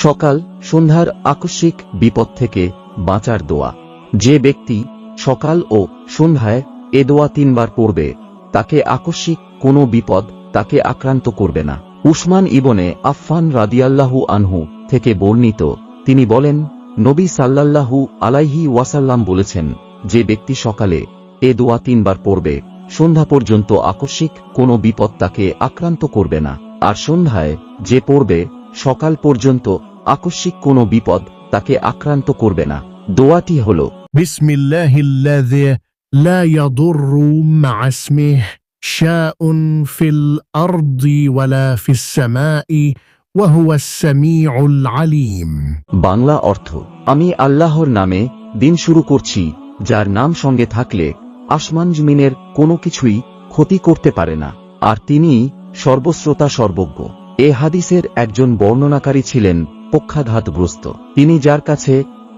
সকাল সন্ধ্যার আকস্মিক বিপদ থেকে বাঁচার দোয়া। যে ব্যক্তি সকাল ও সন্ধ্যায় এ দোয়া 3 বার পড়বে তাকে আকস্মিক কোনো বিপদ তাকে আক্রান্ত করবে না। উসমান ইবনে আফফান রাদিয়াল্লাহু আনহু থেকে বর্ণিত, তিনি বলেন, নবী সাল্লাল্লাহু আলাইহি ওয়াসাল্লাম বলেছেন, যে ব্যক্তি সকালে এ দোয়া 3 বার পড়বে সন্ধ্যা পর্যন্ত আকস্মিক কোনো বিপদ তাকে আক্রান্ত করবে না, আর সন্ধ্যায় যে পড়বে সকাল পর্যন্ত আকস্মিক কোনো বিপদ তাকে আক্রান্ত করবে না। দোয়াটি হল, বিসমিল্লাহিল্লাযী লা ইয়াদুররু মা ইসমিহি শাইউন ফিল আরদি ওয়ালা ফিস সামাই ওয়া হুয়াস সামিউল আলীম। বাংলা অর্থ, আমি আল্লাহর নামে দিন শুরু করছি, যার নাম সঙ্গে থাকলে আসমান জমিনের কোনো কিছুই ক্ষতি করতে পারে না, আর তিনিই সর্বশ্রোতা সর্বজ্ঞ। এ হাদিসের একজন বর্ণনাকারী ছিলেন পক্ষাঘাতগ্রস্ত। তিনি যার কাছে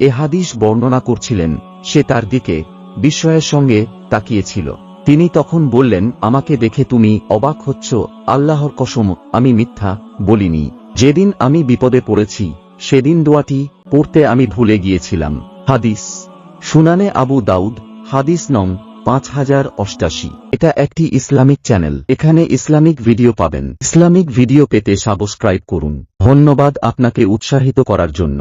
এ হাদিস বর্ণনা করছিলেন সে তার দিকে বিস্ময়ের সঙ্গে তাকিয়েছিল। তিনি তখন বললেন, আমাকে দেখে তুমি অবাক হচ্ছ? আল্লাহর কসম, আমি মিথ্যা বলিনি। যেদিন আমি বিপদে পড়েছি সেদিন দোয়াটি পড়তে আমি ভুলে গিয়েছিলাম। হাদিস সুনানে আবু দাউদ, হাদিস নং 5088। এটা একটি ইসলামিক চ্যানেল, এখানে ইসলামিক ভিডিও পাবেন। ইসলামিক ভিডিও পেতে সাবস্ক্রাইব করুন। ধন্যবাদ আপনাকে উৎসাহিত করার জন্য।